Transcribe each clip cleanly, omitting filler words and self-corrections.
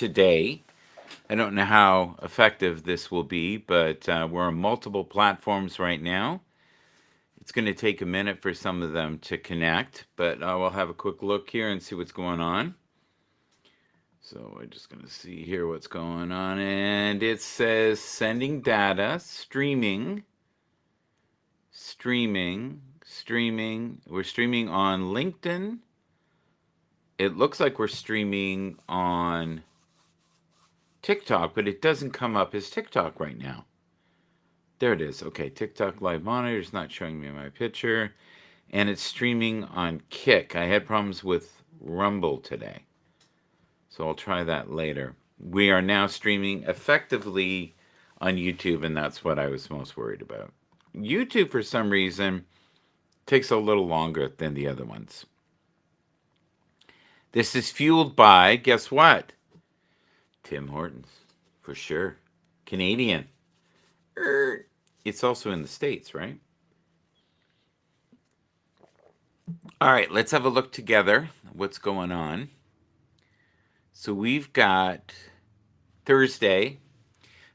today. I don't know how effective this will be, but we're on multiple platforms right now. It's going to take a minute for some of them to connect, but we'll have a quick look here and see what's going on. So we're just going to see here what's going on. And it says sending data, streaming. We're streaming on LinkedIn. It looks like we're streaming on TikTok, but it doesn't come up as TikTok right now. There it is. Okay, TikTok live monitor is not showing me my picture. And it's streaming on Kick. I had problems with Rumble today. So I'll try that later. We are now streaming effectively on YouTube, and that's what I was most worried about. YouTube, for some reason, takes a little longer than the other ones. This is fueled by, guess what? Tim Hortons, for sure. Canadian. It's also in the States, right? All right, let's have a look together. What's going on? So we've got Thursday.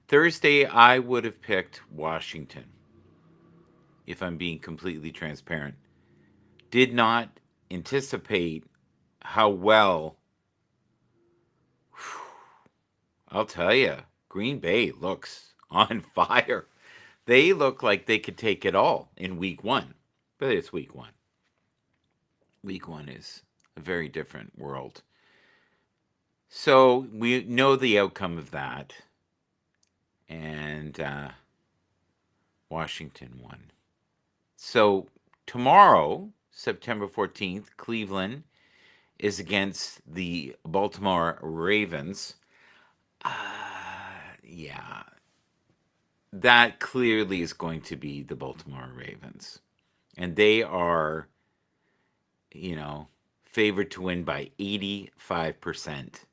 Thursday, I would have picked Washington, if I'm being completely transparent. Did not anticipate how well, I'll tell you, Green Bay looks on fire. They look like they could take it all in week one, but it's week one. Week one is a very different world. So we know the outcome of that, and Washington won. So tomorrow, September 14th, Cleveland is against the Baltimore Ravens. Yeah, that clearly is going to be the Baltimore Ravens. And they are, favored to win by 85%.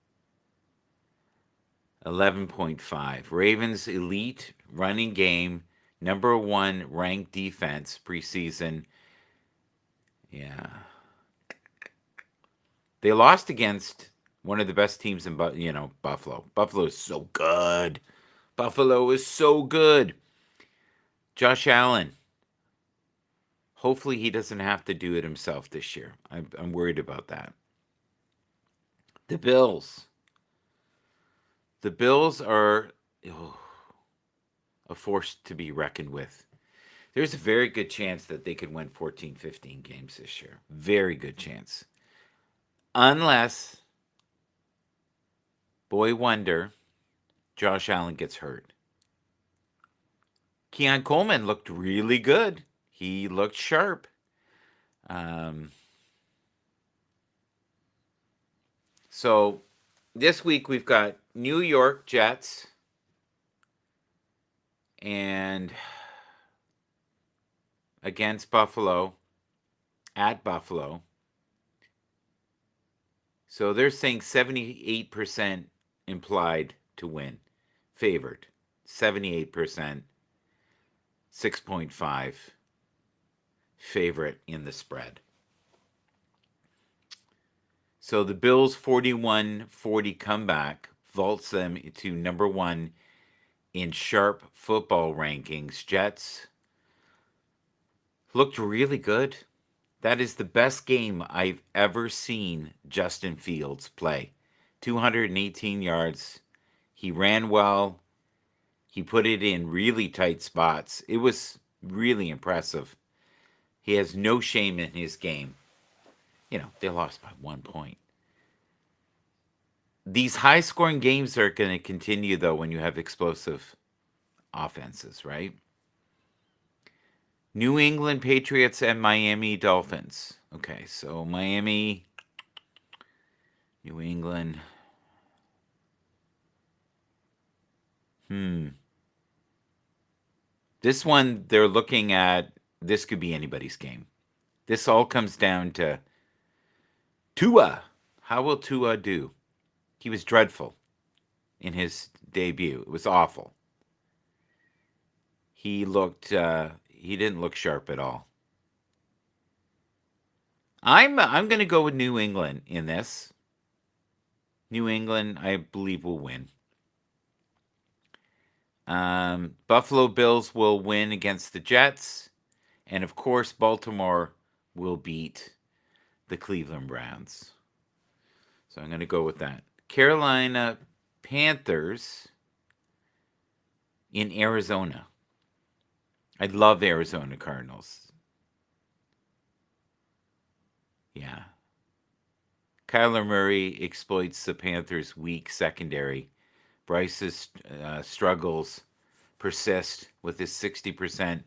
11.5. Ravens elite running game, number one ranked defense preseason. Yeah. They lost against one of the best teams in Buffalo. Buffalo is so good. Buffalo is so good. Josh Allen. Hopefully he doesn't have to do it himself this year. I'm worried about that. The Bills. The Bills are a force to be reckoned with. There's a very good chance that they could win 14, 15 games this year. Very good chance. Unless, boy wonder, Josh Allen gets hurt. Keon Coleman looked really good. He looked sharp. So this week we've got New York Jets and against Buffalo, at Buffalo. So they're saying 78% implied to win, favored. 78%, 6.5 favorite in the spread. So the Bills' 41-40 comeback vaults them to number one in sharp football rankings. Jets looked really good. That is the best game I've ever seen Justin Fields play. 218 yards. He ran well. He put it in really tight spots. It was really impressive. He has no shame in his game. They lost by 1 point. These high scoring games are going to continue, though, when you have explosive offenses, right? New England Patriots and Miami Dolphins. Okay, so Miami, New England. This one, they're looking at, this could be anybody's game. This all comes down to Tua. How will Tua do? He was dreadful in his debut. It was awful. He didn't look sharp at all. I'm going to go with New England in this. New England, I believe, will win. Buffalo Bills will win against the Jets. And of course, Baltimore will beat the Cleveland Browns. So I'm going to go with that. Carolina Panthers in Arizona. I love Arizona Cardinals. Yeah. Kyler Murray exploits the Panthers' weak secondary. Bryce's struggles persist with his 60%.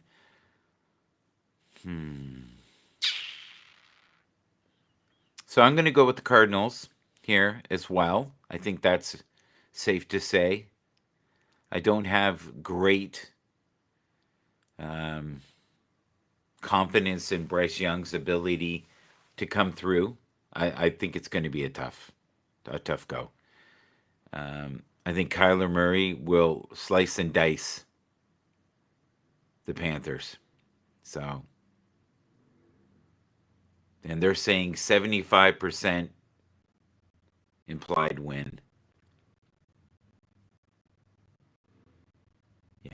So I'm going to go with the Cardinals here as well. I think that's safe to say. I don't have great confidence in Bryce Young's ability to come through. I think it's going to be a tough go. I think Kyler Murray will slice and dice the Panthers. So, and they're saying 75% implied win. Yeah.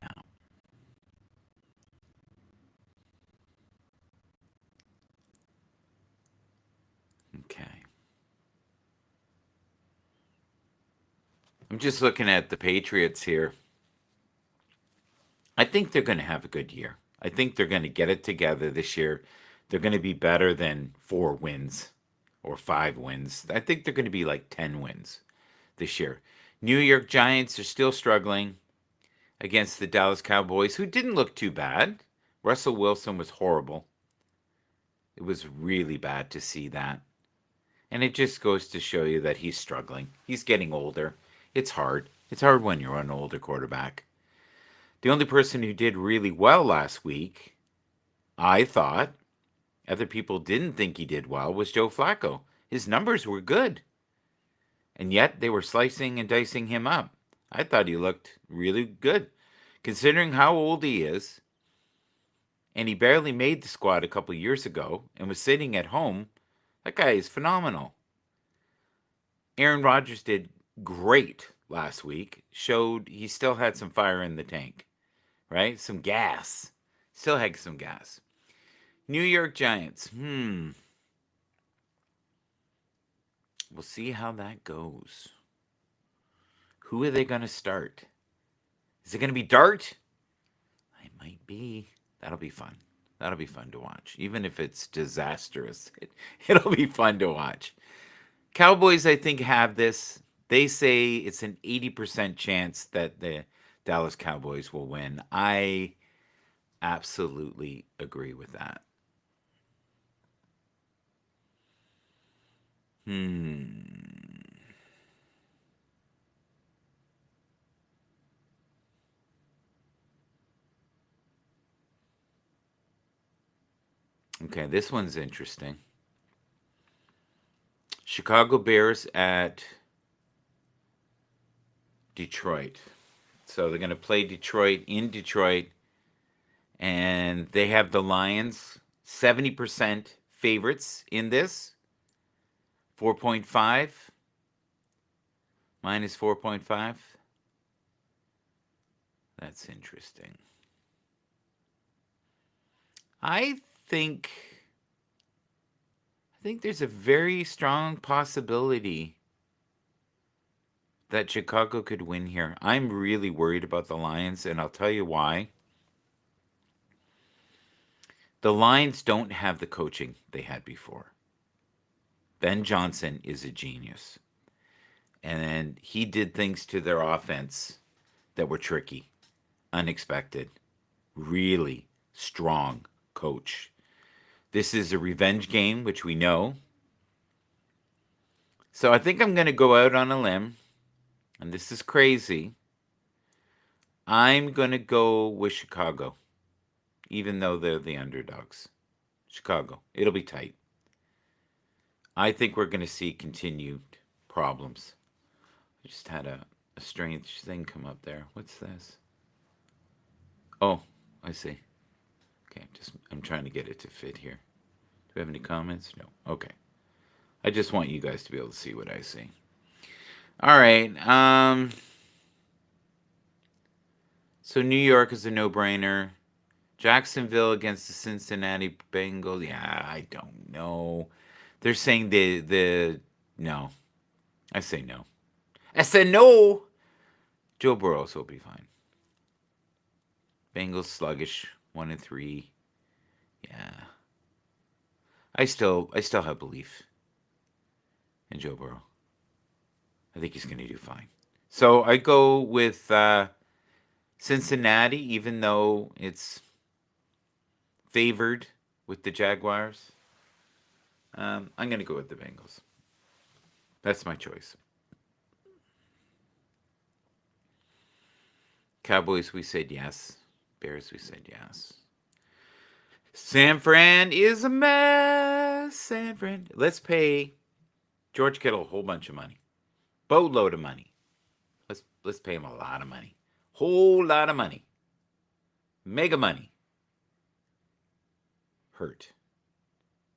Okay. I'm just looking at the Patriots here. I think they're going to have a good year. I think they're going to get it together this year. They're going to be better than 4 wins or 5 wins. I think they're going to be like 10 wins this year. New York Giants are still struggling against the Dallas Cowboys, who didn't look too bad. Russell Wilson was horrible. It was really bad to see that. And it just goes to show you that he's struggling. He's getting older. It's hard. It's hard when you're an older quarterback. The only person who did really well last week, I thought, other people didn't think he did well, was Joe Flacco. His numbers were good. And yet they were slicing and dicing him up. I thought he looked really good. Considering how old he is, and he barely made the squad a couple years ago and was sitting at home, that guy is phenomenal. Aaron Rodgers did great last week. Showed he still had some fire in the tank, right? Some gas. Still had some gas. New York Giants. We'll see how that goes. Who are they going to start? Is it going to be Dart? It might be. That'll be fun. That'll be fun to watch. Even if it's disastrous, it'll be fun to watch. Cowboys, I think, have this. They say it's an 80% chance that the Dallas Cowboys will win. I absolutely agree with that. Okay, this one's interesting. Chicago Bears at Detroit. So they're going to play Detroit in Detroit, and they have the Lions 70% favorites in this. 4.5 minus 4.5. That's interesting. I think there's a very strong possibility that Chicago could win here. I'm really worried about the Lions, and I'll tell you why. The Lions don't have the coaching they had before. Ben Johnson is a genius. And he did things to their offense that were tricky, unexpected, really strong coach. This is a revenge game, which we know. So I think I'm going to go out on a limb, and this is crazy. I'm going to go with Chicago, even though they're the underdogs. Chicago. It'll be tight. I think we're going to see continued problems. I just had a strange thing come up there. What's this? Oh, I see. Okay, I'm trying to get it to fit here. Do we have any comments? No. Okay. I just want you guys to be able to see what I see. All right. So New York is a no-brainer. Jacksonville against the Cincinnati Bengals. Yeah, I don't know. They're saying the no. I say no. I said no. Joe Burrow will be fine. Bengals sluggish, 1-3. Yeah, I still have belief in Joe Burrow. I think he's going to do fine. So I go with Cincinnati, even though it's favored with the Jaguars. I'm going to go with the Bengals. That's my choice. Cowboys, we said yes. Bears, we said yes. San Fran is a mess. San Fran. Let's pay George Kittle a whole bunch of money. Boatload of money. Let's pay him a lot of money. Whole lot of money. Mega money. Hurt.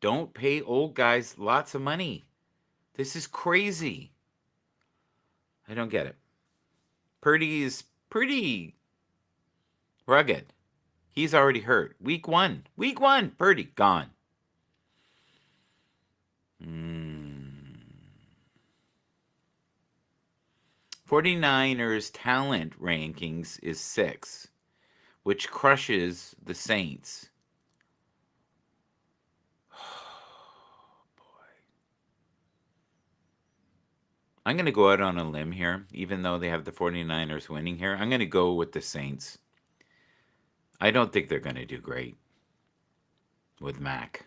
Don't pay old guys lots of money. This is crazy. I don't get it. Purdy is pretty rugged. He's already hurt. Week one. Week one. Purdy gone. 49ers talent rankings is 6, which crushes the Saints. I'm going to go out on a limb here, even though they have the 49ers winning here. I'm going to go with the Saints. I don't think they're going to do great with Mac.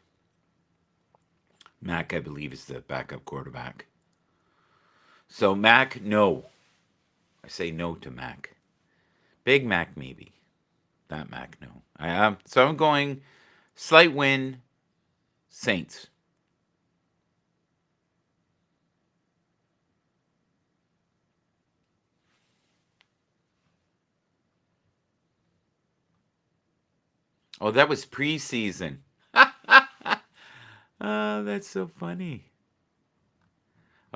Mac, I believe, is the backup quarterback. So, Mac, no. I say no to Mac. Big Mac, maybe. That Mac, no. So I'm going slight win, Saints. Oh, that was preseason. Oh, that's so funny.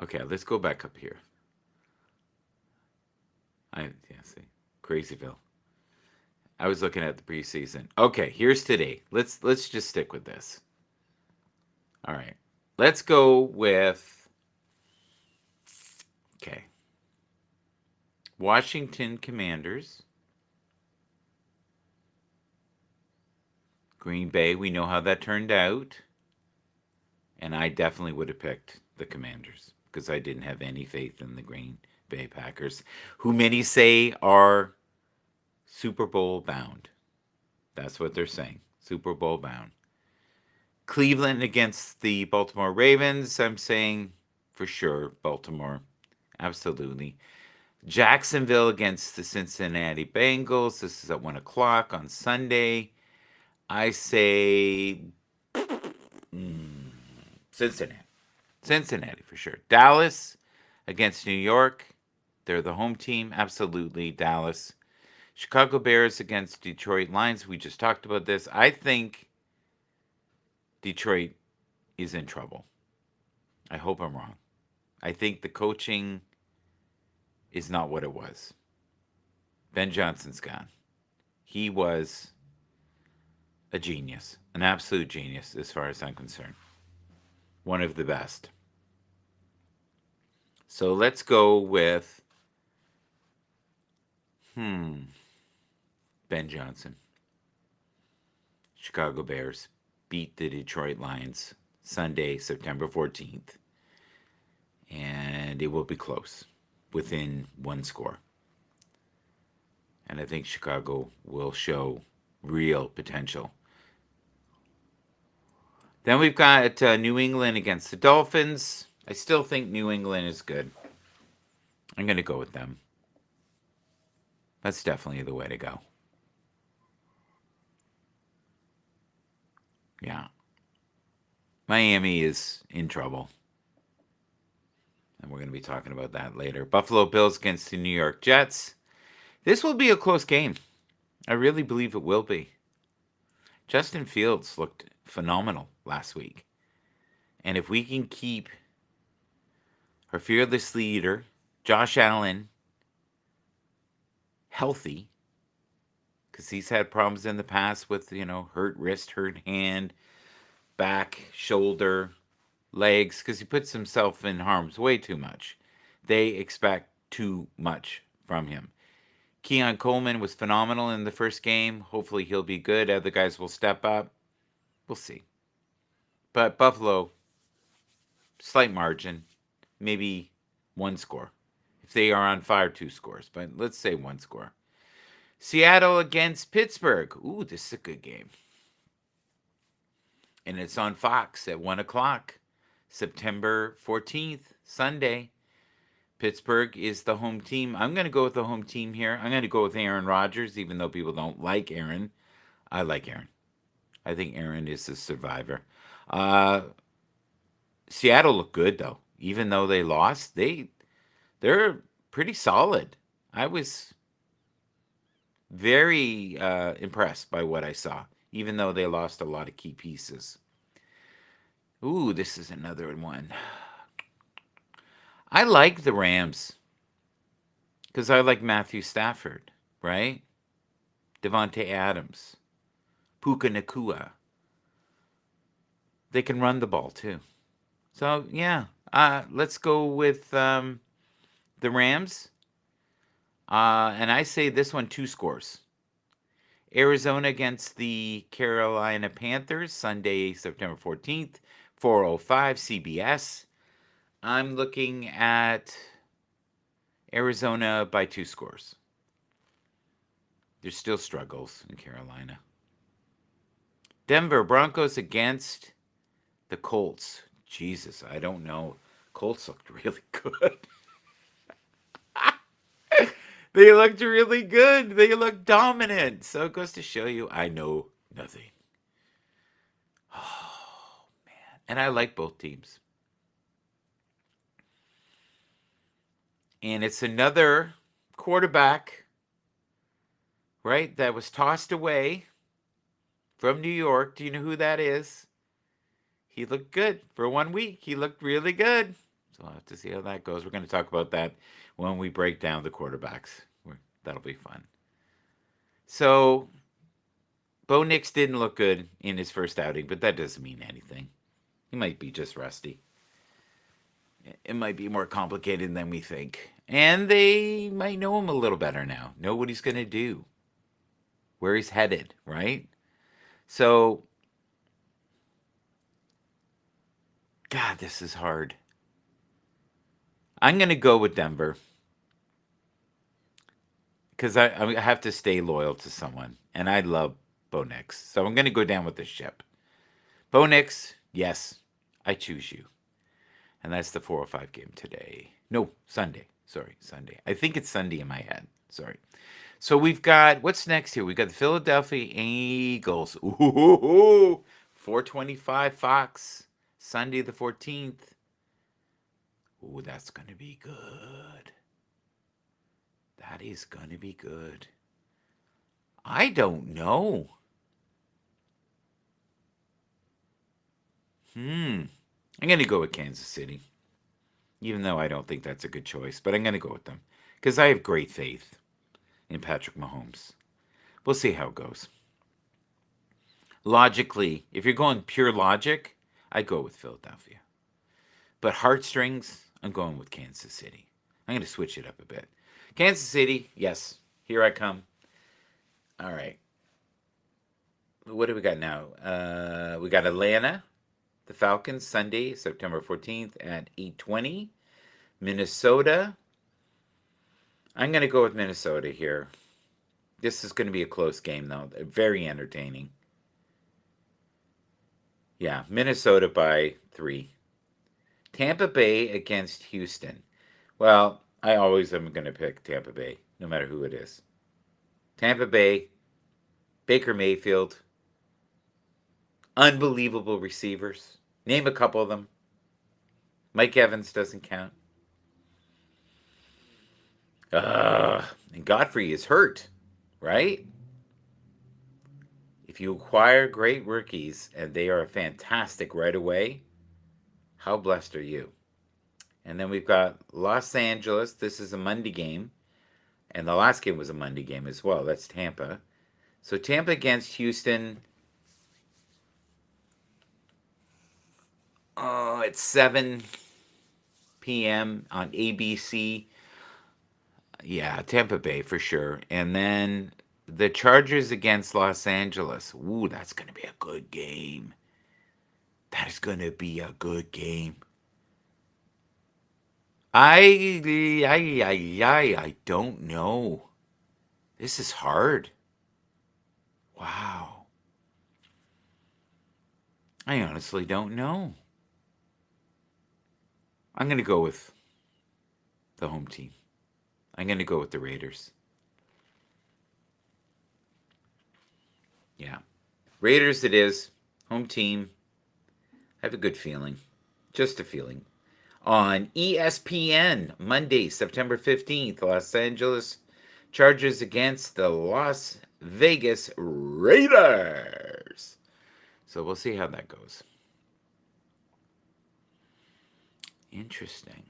Okay, let's go back up here. See, Crazyville. I was looking at the preseason. Okay, here's today. Let's just stick with this. All right, let's go with okay. Washington Commanders. Green Bay. We know how that turned out, and I definitely would have picked the Commanders because I didn't have any faith in the Green Bay Packers, who many say are Super Bowl bound. That's what they're saying. Super Bowl bound. Cleveland against the Baltimore Ravens. I'm saying for sure Baltimore. Absolutely. Jacksonville against the Cincinnati Bengals. This is at 1 o'clock on Sunday. I say Cincinnati. Cincinnati for sure. Dallas against New York. They're the home team. Absolutely. Dallas. Chicago Bears against Detroit Lions. We just talked about this. I think Detroit is in trouble. I hope I'm wrong. I think the coaching is not what it was. Ben Johnson's gone. He was a genius, an absolute genius as far as I'm concerned. One of the best. So let's go with Ben Johnson. Chicago Bears beat the Detroit Lions Sunday, September 14th. And it will be close, within one score. And I think Chicago will show real potential. Then we've got New England against the Dolphins. I still think New England is good. I'm going to go with them. That's definitely the way to go. Yeah. Miami is in trouble. And we're going to be talking about that later. Buffalo Bills against the New York Jets. This will be a close game. I really believe it will be. Justin Fields looked phenomenal last week. And if we can keep our fearless leader, Josh Allen healthy, because he's had problems in the past with, hurt wrist, hurt hand, back, shoulder, legs, because he puts himself in harm's way too much. They expect too much from him. Keon Coleman was phenomenal in the first game. Hopefully he'll be good. Other guys will step up. We'll see. But Buffalo, slight margin, maybe one score. If they are on fire, two scores. But let's say one score. Seattle against Pittsburgh. Ooh, this is a good game. And it's on Fox at 1 o'clock, September 14th, Sunday. Pittsburgh is the home team. I'm going to go with the home team here. I'm going to go with Aaron Rodgers, even though people don't like Aaron. I like Aaron. I think Aaron is the survivor. Uh, Seattle looked good, though. Even though they lost, they're pretty solid. I was very impressed by what I saw, even though they lost a lot of key pieces. Ooh, this is another one. I like the Rams because I like Matthew Stafford, right? Devontae Adams, Puka Nakua. They can run the ball too. So yeah, let's go with the Rams. And I say this one two scores. Arizona against the Carolina Panthers, Sunday, September 14th, 4:05 CBS. I'm looking at Arizona by two scores. There's still struggles in Carolina. Denver Broncos against the Colts. Jesus, I don't know. Colts looked really good. They looked really good. They looked dominant. So it goes to show you I know nothing. Oh, man. And I like both teams. And it's another quarterback, right, that was tossed away from New York. Do you know who that is? He looked good for 1 week. He looked really good. So I'll have to see how that goes. We're going to talk about that when we break down the quarterbacks. That'll be fun. So, Bo Nix didn't look good in his first outing, but that doesn't mean anything. He might be just rusty. It might be more complicated than we think. And they might know him a little better now. Know what he's going to do. Where he's headed, right? So, God, this is hard. I'm going to go with Denver. Because I have to stay loyal to someone. And I love Bo Nix. So I'm going to go down with the ship. Bo Nix, yes, I choose you. And that's the 4:05 game today. No, Sunday. Sorry, Sunday. I think it's Sunday in my head. Sorry. So we've got, what's next here? We've got the Philadelphia Eagles. Ooh, 4:25 Fox, Sunday the 14th. Ooh, that's going to be good. That is going to be good. I don't know. I'm going to go with Kansas City. Even though I don't think that's a good choice, but I'm going to go with them. Because I have great faith in Patrick Mahomes. We'll see how it goes. Logically, if you're going pure logic, I go with Philadelphia. But heartstrings, I'm going with Kansas City. I'm going to switch it up a bit. Kansas City, yes, here I come. All right. What do we got now? We got Atlanta, the Falcons, Sunday, September 14th at 8:20. Minnesota. I'm going to go with Minnesota here. This is going to be a close game, though. Very entertaining. Yeah, Minnesota by 3. Tampa Bay against Houston. Well, I always am going to pick Tampa Bay, no matter who it is. Tampa Bay, Baker Mayfield, unbelievable receivers. Name a couple of them. Mike Evans doesn't count. And Godfrey is hurt, right? If you acquire great rookies and they are fantastic right away, how blessed are you? And then we've got Los Angeles. This is a Monday game. And the last game was a Monday game as well. That's Tampa. So Tampa against Houston. Oh, it's 7 p.m. on ABC. Yeah, Tampa Bay for sure. And then the Chargers against Los Angeles. Ooh, that's going to be a good game. That is going to be a good game. I don't know. This is hard. Wow. I honestly don't know. I'm going to go with the home team. I'm going to go with the Raiders. Yeah. Raiders it is. Home team. I have a good feeling. Just a feeling. On ESPN, Monday, September 15th, Los Angeles Chargers against the Las Vegas Raiders. So we'll see how that goes. Interesting.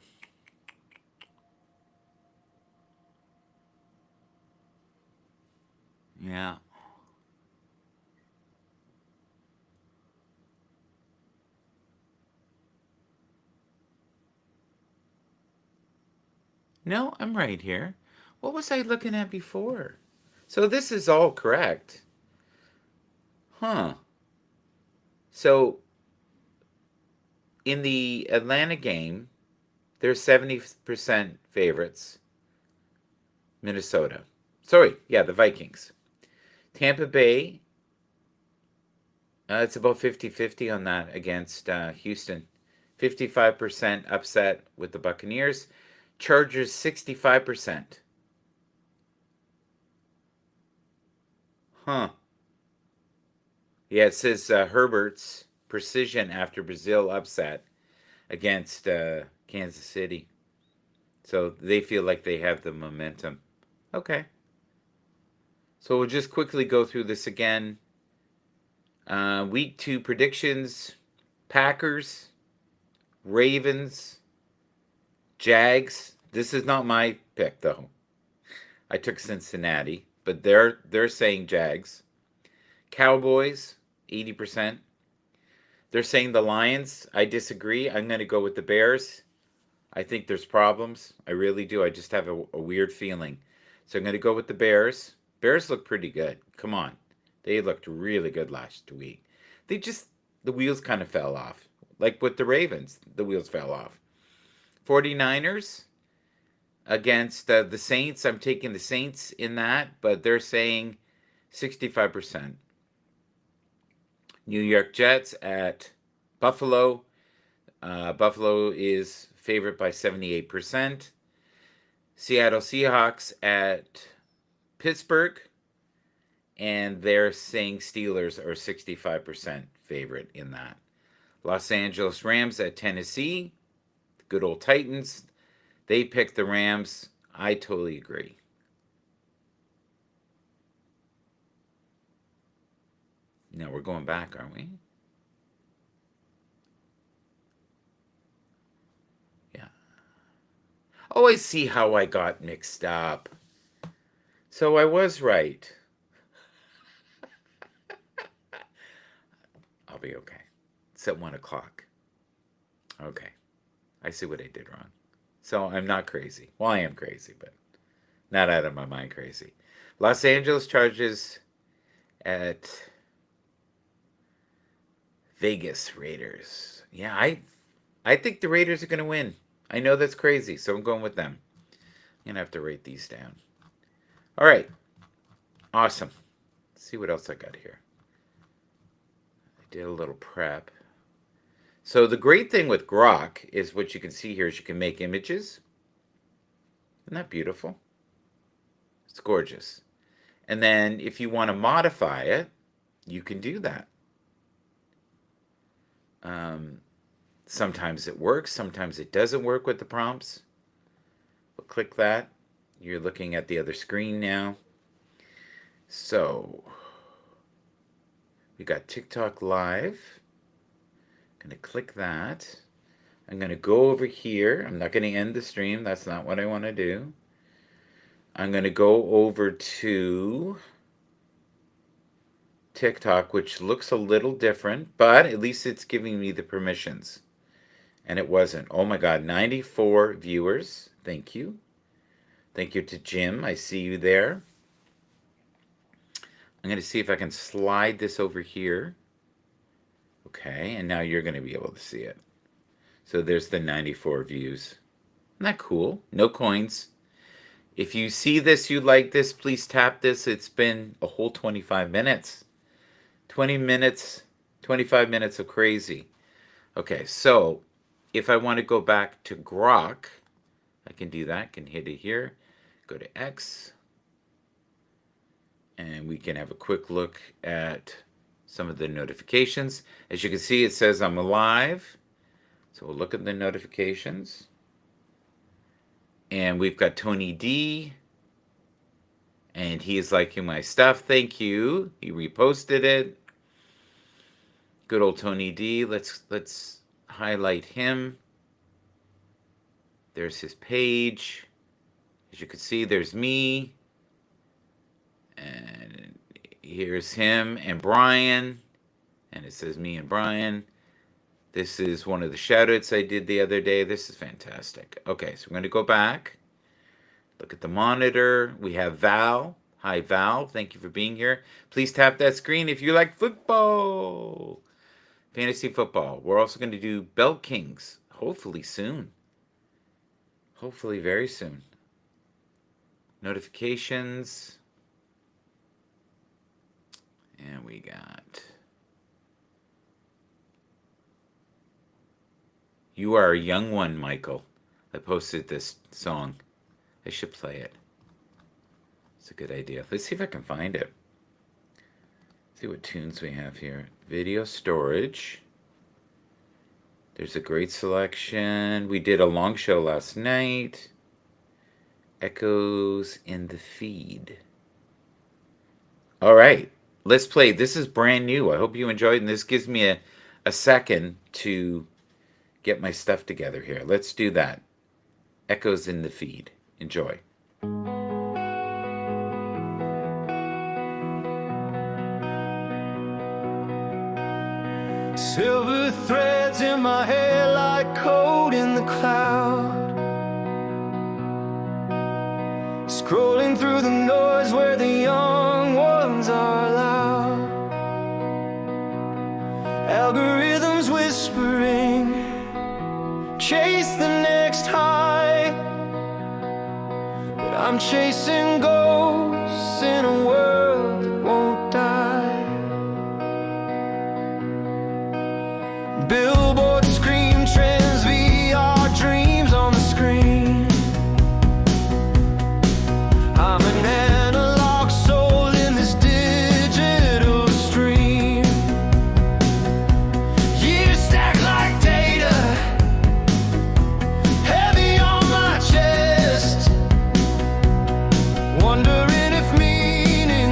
Yeah. No, I'm right here. What was I looking at before? So this is all correct. Huh. So in the Atlanta game, they're 70% favorites. Minnesota. Sorry, yeah, the Vikings. Tampa Bay, it's about 50-50 on that against Houston. 55% upset with the Buccaneers. Chargers 65%. Huh. Yeah, it says Herbert's precision after Brazil upset against Kansas City. So they feel like they have the momentum. Okay. So we'll just quickly go through this again. Week 2 predictions: Packers, Ravens, Jags. This is not my pick though. I took Cincinnati, but they're saying Jags. Cowboys, 80%. They're saying the Lions. I disagree. I'm going to go with the Bears. I think there's problems. I really do. I just have a weird feeling. So I'm going to go with the Bears. Bears look pretty good. Come on. They looked really good last week. They just, the wheels kind of fell off. Like with the Ravens, the wheels fell off. 49ers against the Saints. I'm taking the Saints in that, but they're saying 65%. New York Jets at Buffalo. Buffalo is favored by 78%. Seattle Seahawks at Pittsburgh, and they're saying Steelers are 65% favorite in that. Los Angeles Rams at Tennessee, good old Titans. They picked the Rams. I totally agree. Now we're going back, aren't we? Yeah. Oh, I see how I got mixed up. So I was right. I'll be okay. It's at 1 o'clock. Okay. I see what I did wrong. So I'm not crazy. Well, I am crazy, but not out of my mind crazy. Los Angeles Chargers at Vegas Raiders. Yeah, I think the Raiders are going to win. I know that's crazy, so I'm going with them. I'm going to have to write these down. All right. Awesome. Let's see what else I got here. I did a little prep. So the great thing with Grok is what you can see here is you can make images. Isn't that beautiful? It's gorgeous. And then if you want to modify it, you can do that. Um, Sometimes it works, sometimes it doesn't work with the prompts. We'll click that. You're looking at the other screen now. So we got TikTok Live. Gonna click that. I'm going to go over here. I'm not going to end the stream. That's not what I want to do. I'm going to go over to TikTok, which looks a little different, but at least it's giving me the permissions. And it wasn't. Oh my God, 94 viewers. Thank you. Thank you to Jim. I see you there. I'm going to see if I can slide this over here. Okay, and now you're going to be able to see it. So there's the 94 views. Isn't that cool? No coins. If you see this, you like this, please tap this. It's been a whole 25 minutes. 20 minutes, 25 minutes of crazy. Okay, so if I want to go back to Grok, I can do that. I can hit it here. Go to X. And we can have a quick look at some of the notifications. As you can see, it says I'm alive. So we'll look at the notifications. And we've got Tony D. And he is liking my stuff. Thank you. He reposted it. Good old Tony D. Let's highlight him. There's his page. As you can see, there's me. And here's him and Brian. And it says me and Brian. This is one of the shoutouts I did the other day. This is fantastic. Okay, so we're going to go back. Look at the monitor. We have Val. Hi, Val. Thank you for being here. Please tap that screen if you like football. Fantasy football. We're also going to do Belt Kings. Hopefully soon. Hopefully very soon. Notifications. And we got... You are a young one, Michael. I posted this song. I should play it. It's a good idea. Let's see if I can find it. See what tunes we have here. Video storage. There's a great selection. We did a long show last night. Echoes in the feed. All right. Let's play. This is brand new. I hope you enjoyed, and this gives me a second to get my stuff together here. Let's do that. Echoes in the feed. Enjoy. Silver threads in my hair like cold in the cloud. Scrolling through the noise where the young ones are loud. Algorithms whispering, chase the next high. But I'm chasing ghosts in a world that won't die. Billboards scream trends, VR dreams on the screen. I'm an analog soul in this digital stream. Years stack like data, heavy on my chest, wondering if meaning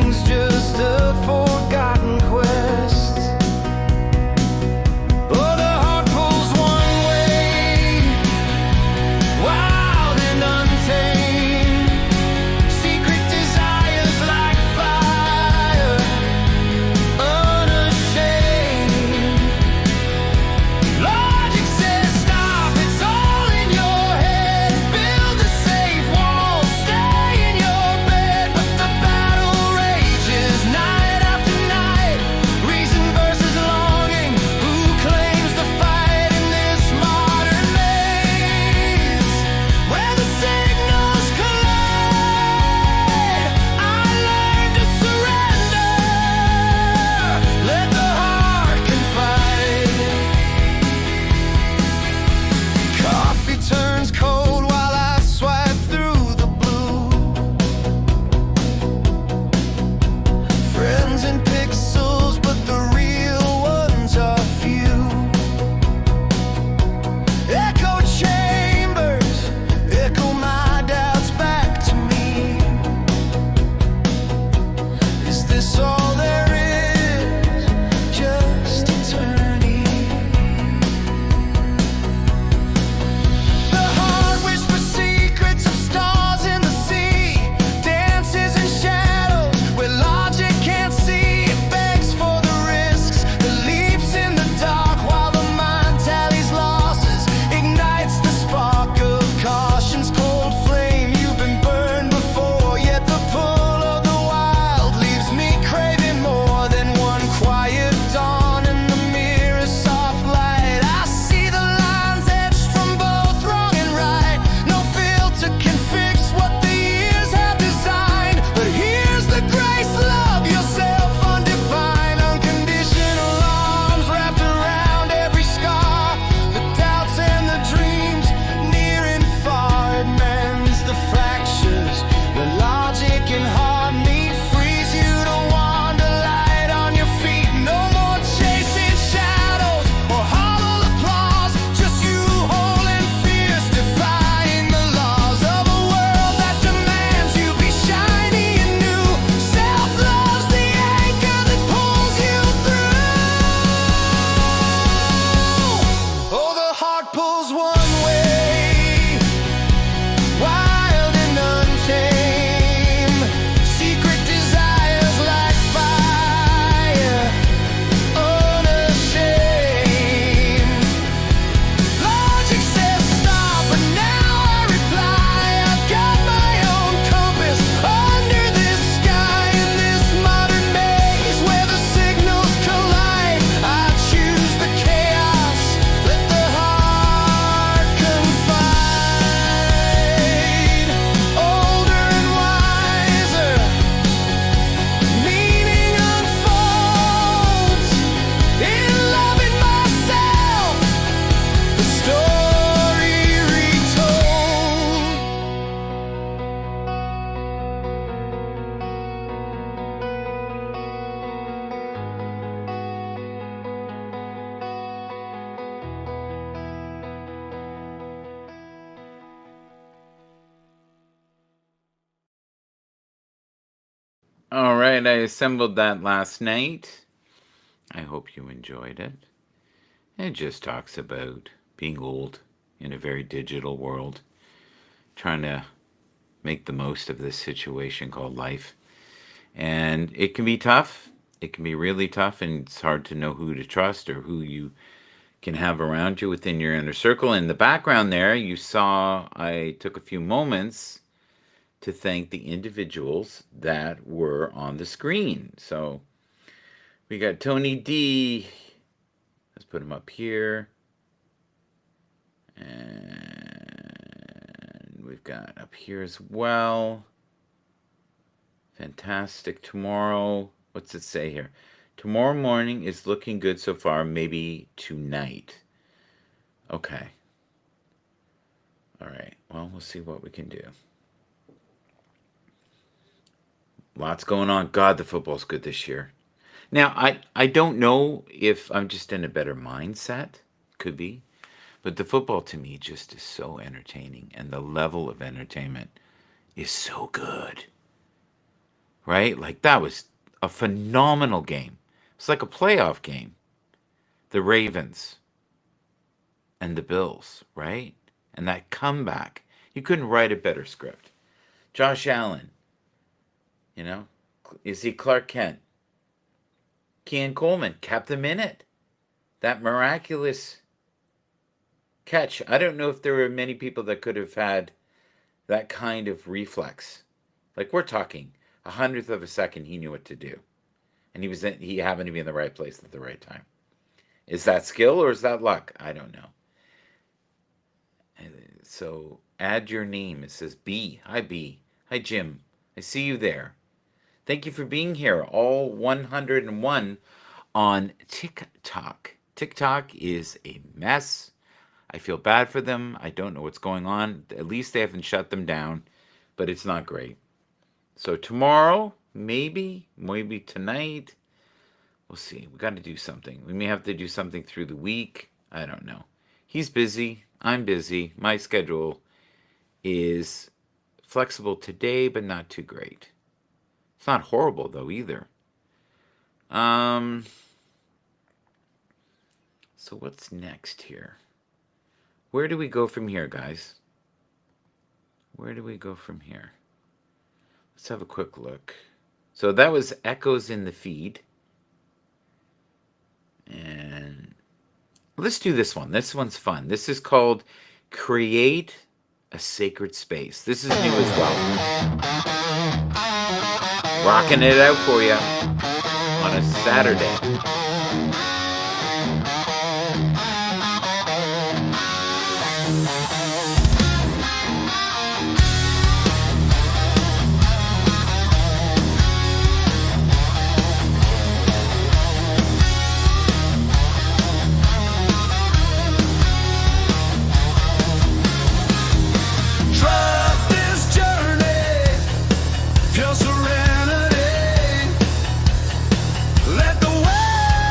All right, I assembled that last night. I hope you enjoyed it. It just talks about being old in a very digital world, trying to make the most of this situation called life. And it can be tough. It can be really tough, and it's hard to know who to trust or who you can have around you within your inner circle. In the background there, you saw I took a few moments to thank the individuals that were on the screen. So we got Tony D. Let's put him up here. And we've got up here as well. Fantastic. Tomorrow, what's it say here? Tomorrow morning is looking good so far, maybe tonight. Okay. All right. Well, we'll see what we can do. Lots going on. God, the football's good this year. Now, I don't know if I'm just in a better mindset. Could be. But the football to me just is so entertaining, and the level of entertainment is so good. Right? Like, that was a phenomenal game. It's like a playoff game. The Ravens and the Bills, right? And that comeback. You couldn't write a better script. Josh Allen, you know, is he Clark Kent? Kean Coleman kept them in it. That miraculous catch. I don't know if there were many people that could have had that kind of reflex. Like, we're talking a hundredth of a second, he knew what to do, and he happened to be in the right place at the right time. Is that skill or is that luck? I don't know. So add your name. It says B. Hi B. Hi Jim. I see you there. Thank you for being here. All 101 on TikTok. TikTok is a mess. I feel bad for them. I don't know what's going on. At least they haven't shut them down, but it's not great. So tomorrow, maybe tonight, we'll see. We got to do something. We may have to do something through the week. I don't know. He's busy. I'm busy. My schedule is flexible today, but not too great. It's not horrible though either. So what's next here? Where do we go from here, guys? Where do we go from here? Let's have a quick look. So that was echoes in the feed. And let's do this one. This one's fun. This is called Create a Sacred Space. This is new as well. Rocking it out for you on a Saturday. Let the world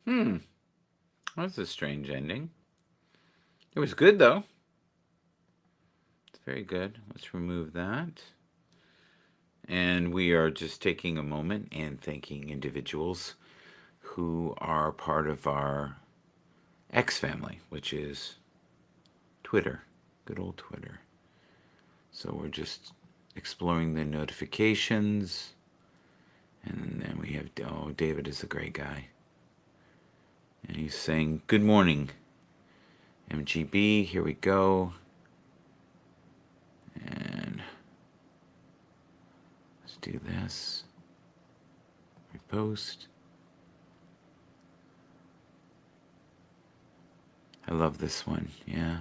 Hmm. That's a strange ending. It was good though. It's very good. Let's remove that. And we are just taking a moment and thanking individuals who are part of our X family, which is Twitter. Good old Twitter. So we're just exploring the notifications. And then we have, oh, David is a great guy. And he's saying, good morning, MGB. Here we go. And let's do this. Repost. I love this one. Yeah.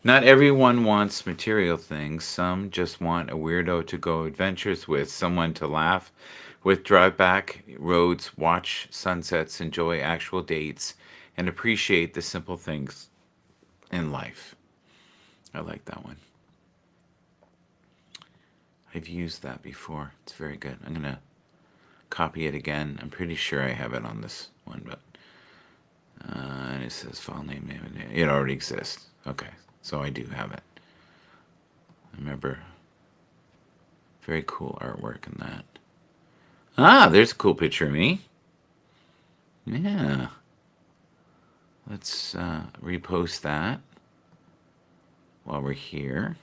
Not everyone wants material things. Some just want a weirdo to go adventures with, someone to laugh with, drive back roads, watch sunsets, enjoy actual dates, and appreciate the simple things in life. I like that one. I've used that before. It's very good. I'm going to copy it again. I'm pretty sure I have it on this one, but and it says file name. It already exists. Okay, so I do have it. I remember. Very cool artwork in that. Ah, there's a cool picture of me. Yeah. Let's repost that while we're here.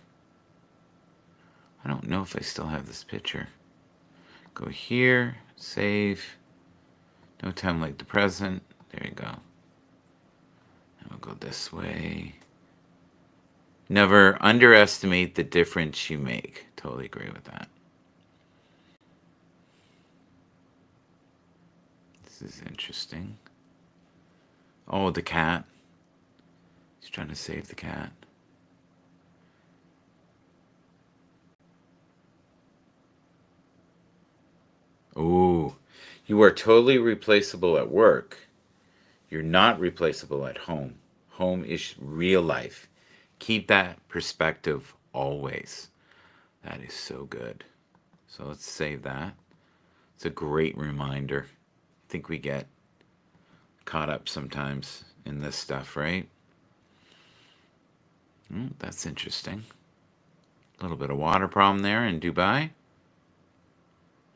I don't know if I still have this picture. Go here, save. No time like the present. There you go. And we'll go this way. Never underestimate the difference you make. Totally agree with that. This is interesting. Oh, the cat. He's trying to save the cat. Ooh, you are totally replaceable at work. You're not replaceable at home. Home is real life. Keep that perspective always. That is so good. So let's save that. It's a great reminder. I think we get caught up sometimes in this stuff, right? That's interesting. A little bit of water problem there in Dubai.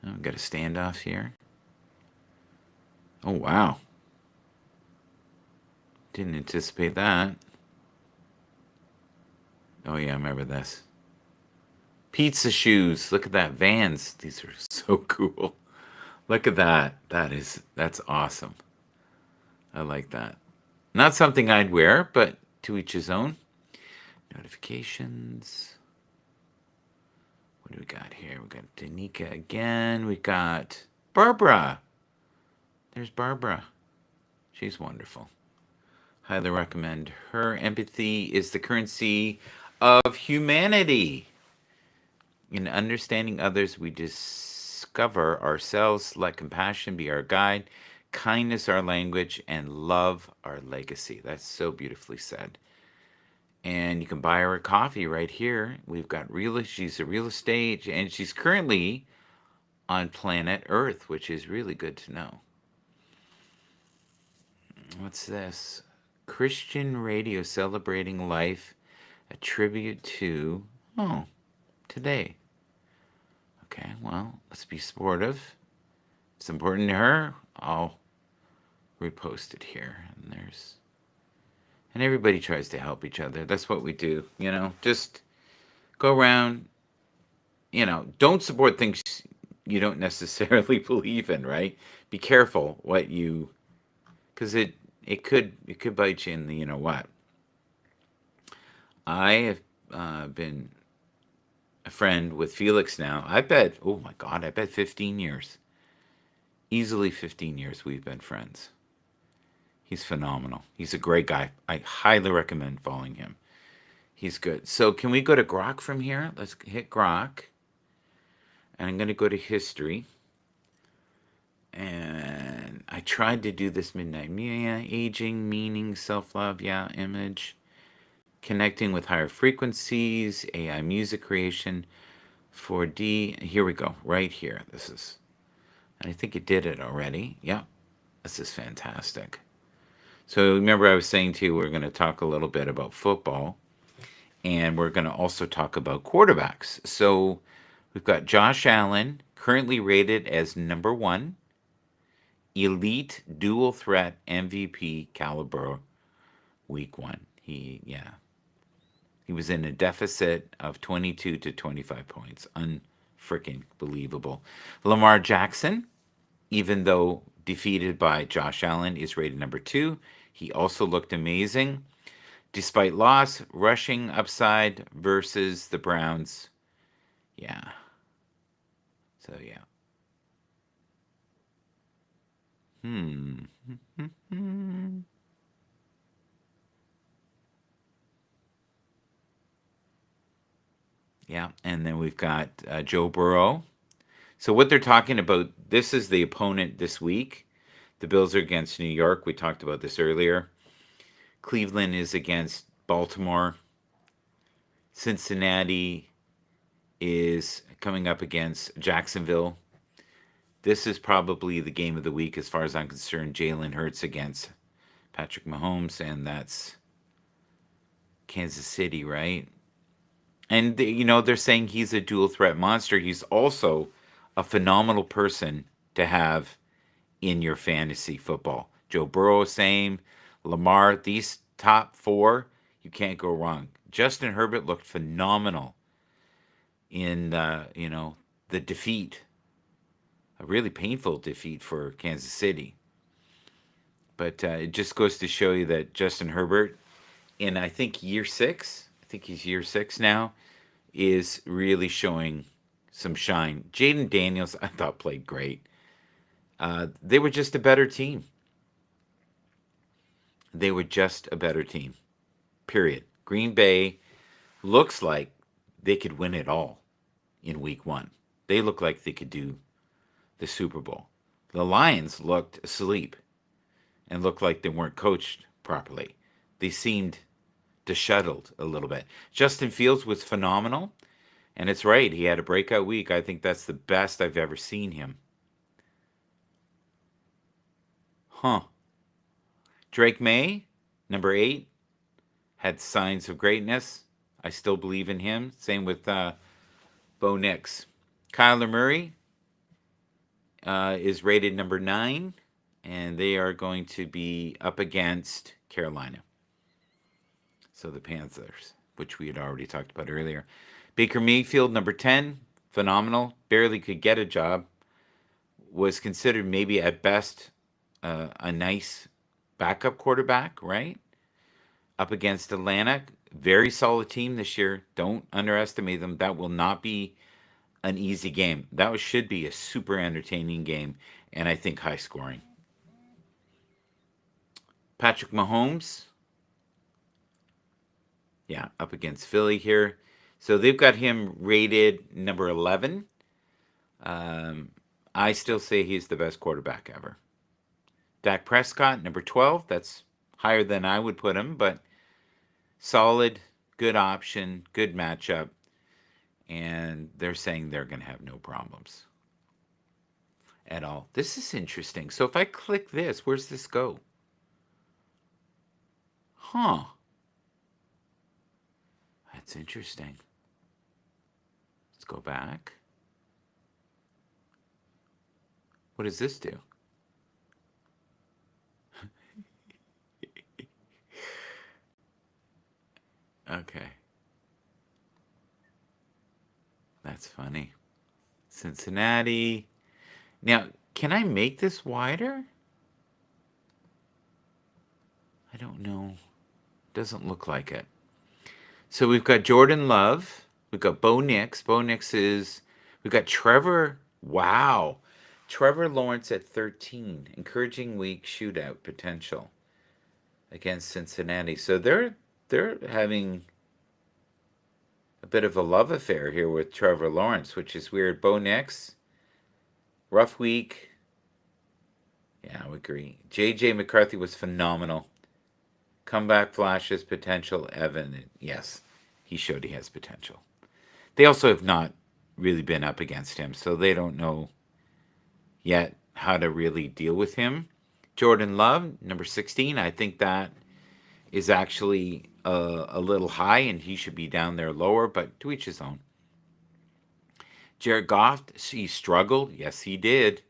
Oh, we got a standoff here. Oh, wow. Didn't anticipate that. Oh, yeah, I remember this. Pizza shoes. Look at that. Vans. These are so cool. Look at that. That's awesome. I like that. Not something I'd wear, but to each his own. Notifications. What do we got here? We got Danica again. We got Barbara. There's Barbara. She's wonderful. Highly recommend her. Empathy is the currency of humanity. In understanding others, we discover ourselves. Let compassion be our guide, kindness our language, and love our legacy. That's so beautifully said. And you can buy her a coffee right here. We've got she's a real estate, and she's currently on planet Earth, which is really good to know. What's this? Christian radio celebrating life, a tribute to, oh, today. Okay, well, let's be sportive. If it's important to her, I'll repost it here. And everybody tries to help each other. That's what we do, just go around, don't support things you don't necessarily believe in, right? Be careful what you, because it could bite you in the, what. I have been a friend with Felix now. I bet, oh my God, I bet 15 years. Easily 15 years we've been friends. He's phenomenal. He's a great guy. I highly recommend following him. He's good. So can we go to Grok from here? Let's hit Grok. And I'm going to go to history. And I tried to do this midnight. Yeah, aging, meaning, self-love, yeah, image. Connecting with higher frequencies, AI music creation, 4D. Here we go, right here. And I think it did it already. Yeah, this is fantastic. So remember, I was saying to you, we're going to talk a little bit about football, and we're going to also talk about quarterbacks. So we've got Josh Allen, currently rated as number one, elite dual threat MVP caliber week one. He was in a deficit of 22 to 25 points. Unfreaking believable. Lamar Jackson, even though defeated by Josh Allen, is rated number two. He also looked amazing. Despite loss, rushing upside versus the Browns. Yeah. So, yeah. Hmm. Yeah. And then we've got Joe Burrow. So, what they're talking about, this is the opponent this week. The Bills are against New York. We talked about this earlier. Cleveland is against Baltimore. Cincinnati is coming up against Jacksonville. This is probably the game of the week as far as I'm concerned. Jalen Hurts against Patrick Mahomes, and that's Kansas City, right? And they're saying he's a dual threat monster. He's also a phenomenal person to have in your fantasy football. Joe Burrow, same. Lamar, these top four, you can't go wrong. Justin Herbert looked phenomenal in the defeat, a really painful defeat for Kansas City. But it just goes to show you that Justin Herbert, in I think he's year six now, is really showing some shine. Jaden Daniels, I thought, played great. They were just a better team. They were just a better team. Period. Green Bay looks like they could win it all in week one. They look like they could do the Super Bowl. The Lions looked asleep and looked like they weren't coached properly. They seemed disheveled a little bit. Justin Fields was phenomenal, and it's right. He had a breakout week. I think that's the best I've ever seen him. Huh. Drake May, number 8, had signs of greatness. I still believe in him. Same with Bo Nix. Kyler Murray is rated number 9, and they are going to be up against Carolina. So the Panthers, which we had already talked about earlier. Baker Mayfield, number 10, phenomenal. Barely could get a job. Was considered maybe at best a nice backup quarterback, right? Up against Atlanta. Very solid team this year. Don't underestimate them. That will not be an easy game. That should be a super entertaining game, and I think high scoring. Patrick Mahomes, yeah, up against Philly here. So they've got him rated number 11. I still say he's the best quarterback ever. Dak Prescott, number 12. That's higher than I would put him, but solid, good option, good matchup. And they're saying they're going to have no problems at all. This is interesting. So if I click this, where's this go? Huh. That's interesting. Let's go back. What does this do? Okay. That's funny. Cincinnati. Now, can I make this wider? I don't know. Doesn't look like it. So we've got Jordan Love. We've got Bo Nix. We've got Trevor. Wow. Trevor Lawrence at 13. Encouraging week shootout potential against Cincinnati. So they're having a bit of a love affair here with Trevor Lawrence, which is weird. Bo Nix, rough week. Yeah, I would agree. J.J. McCarthy was phenomenal. Comeback flashes, potential evident. Yes, he showed he has potential. They also have not really been up against him, so they don't know yet how to really deal with him. Jordan Love, number 16. I think that is actually a little high, and he should be down there lower, but to each his own. Jared Goff, he struggled. Yes, he did.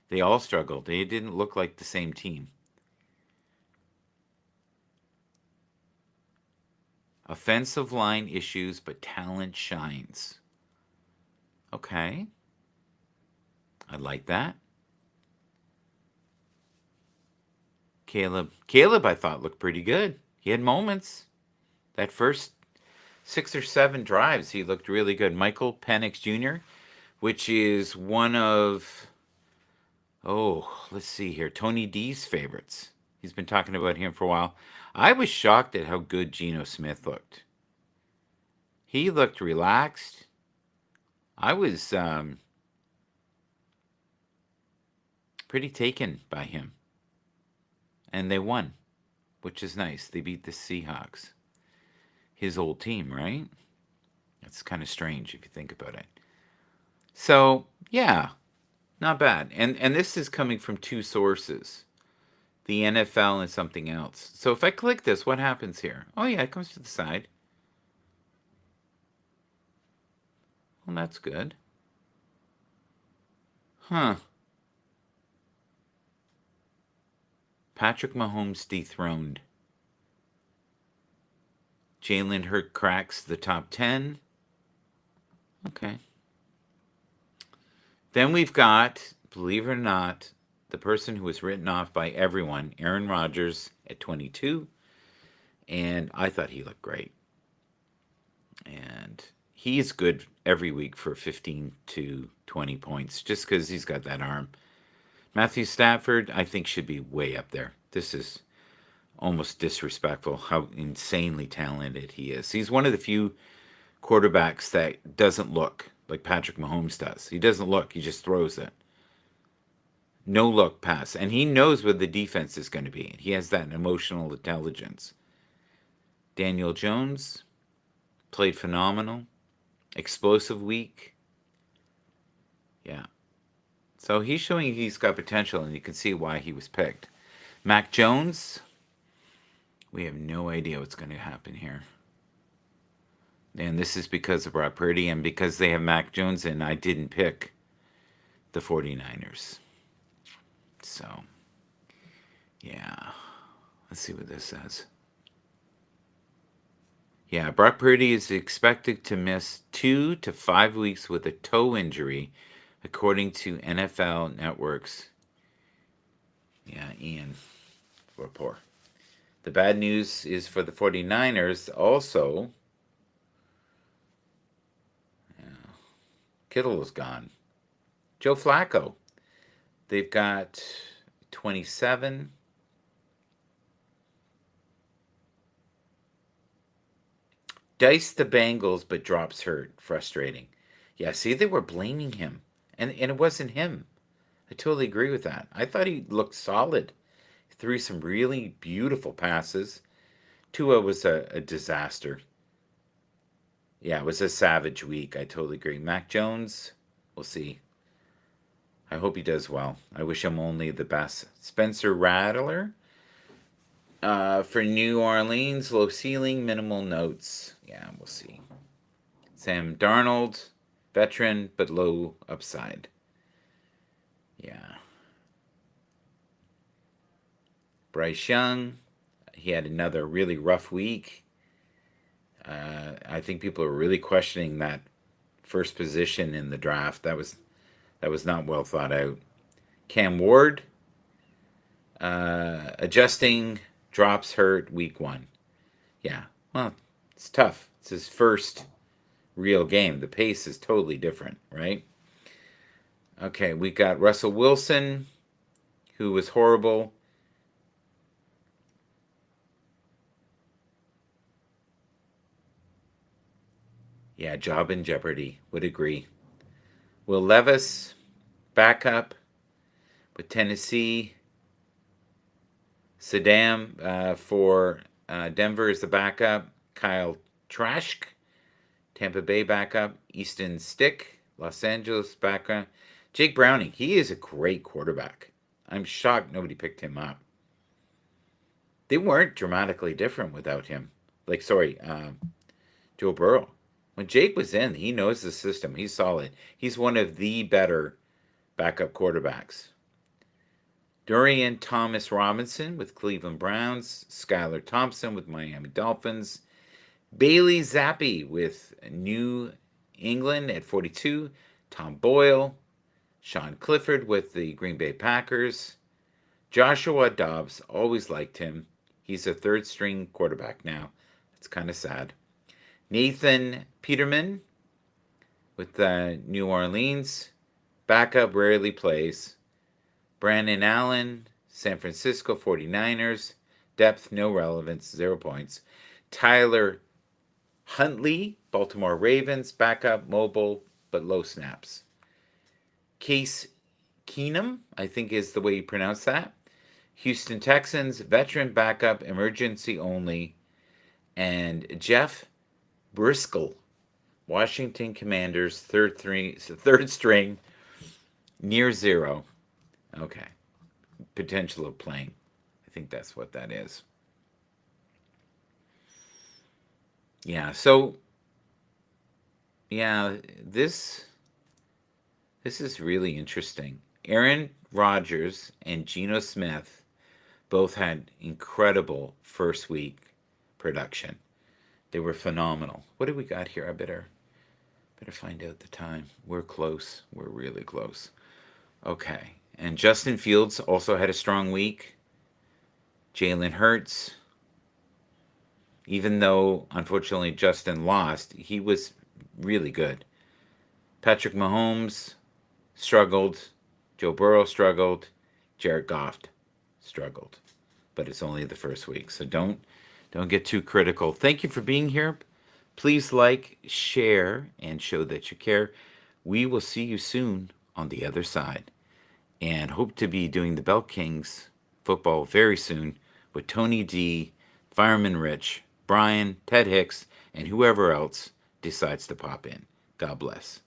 They all struggled. They didn't look like the same team. Offensive line issues, but talent shines. Okay. I like that. Caleb, I thought looked pretty good. He had moments. That first 6 or 7 drives, he looked really good. Michael Penix Jr., which is one of, let's see here, Tony D's favorites. He's been talking about him for a while. I was shocked at how good Geno Smith looked. He looked relaxed. I was pretty taken by him. And they won, which is nice. They beat the Seahawks. His old team, right? That's kind of strange if you think about it. So, yeah, not bad. And this is coming from 2 sources, the NFL and something else. So if I click this, what happens here? Oh, yeah, it comes to the side. Well, that's good. Huh. Patrick Mahomes dethroned. Jalen Hurts cracks the top 10. Okay. Then we've got, believe it or not, the person who was written off by everyone, Aaron Rodgers at 22. And I thought he looked great. And he's good every week for 15 to 20 points just because he's got that arm. Matthew Stafford, I think, should be way up there. This is almost disrespectful how insanely talented he is. He's one of the few quarterbacks that doesn't look like Patrick Mahomes does. He doesn't look, he just throws it. No look pass. And he knows where the defense is going to be. He has that emotional intelligence. Daniel Jones played phenomenal. Explosive week. Yeah. So he's showing he's got potential, and you can see why he was picked. Mac Jones, we have no idea what's going to happen here. And this is because of Brock Purdy, and because they have Mac Jones in, I didn't pick the 49ers. So, yeah. Let's see what this says. Yeah, Brock Purdy is expected to miss 2 to 5 weeks with a toe injury, according to NFL Network's, Ian report. The bad news is for the 49ers also. Kittle is gone. Joe Flacco. They've got 27. Dice the Bengals, but drops hurt. Frustrating. Yeah, see, they were blaming him. And it wasn't him. I totally agree with that. I thought he looked solid. He threw some really beautiful passes. Tua was a disaster. Yeah, it was a savage week. I totally agree. Mac Jones, we'll see. I hope he does well. I wish him only the best. Spencer Rattler for New Orleans, low ceiling, minimal notes. Yeah, we'll see. Sam Darnold, veteran, but low upside. Yeah. Bryce Young, he had another really rough week. I think people are really questioning that first position in the draft. That was not well thought out. Cam Ward, adjusting, drops hurt week 1. Yeah, well, it's tough. It's his first real game. The pace is totally different, right? Okay, we got Russell Wilson, who was horrible. Yeah, job in jeopardy. Would agree. Will Levis, backup with Tennessee. Saddam for Denver is the backup. Kyle Trask, Tampa Bay backup. Easton Stick, Los Angeles backup. Jake Browning, he is a great quarterback. I'm shocked nobody picked him up. They weren't dramatically different without him. Like, sorry, Joe Burrow. When Jake was in, he knows the system. He's solid. He's one of the better backup quarterbacks. Dorian Thomas Robinson with Cleveland Browns, Skylar Thompson with Miami Dolphins, Bailey Zappi with New England at 42, Tom Boyle, Sean Clifford with the Green Bay Packers, Joshua Dobbs, always liked him. He's a third string quarterback now. It's kind of sad. Nathan Peterman with New Orleans, backup, rarely plays. Brandon Allen, San Francisco 49ers, depth, no relevance, 0 points. Tyler Huntley, Baltimore Ravens, backup, mobile, but low snaps. Case Keenum, I think is the way you pronounce that. Houston Texans, veteran backup, emergency only. And Jeff Briscoe, Washington Commanders, third string, near zero. Okay. Potential of playing. I think that's what that is. Yeah, so yeah, this is really interesting. Aaron Rodgers and Geno Smith both had incredible first week production. They were phenomenal. What do we got here? I better find out the time. We're close. We're really close. Okay. And Justin Fields also had a strong week. Jalen Hurts, even though unfortunately Justin lost, he was really good. Patrick Mahomes struggled. Joe Burrow struggled. Jared Goff struggled. But it's only the first week, so don't get too critical. Thank you for being here. Please like, share, and show that you care. We will see you soon on the other side, and hope to be doing the Bell Kings football very soon with Tony D, Fireman Rich, Brian, Ted Hicks, and whoever else decides to pop in. God bless.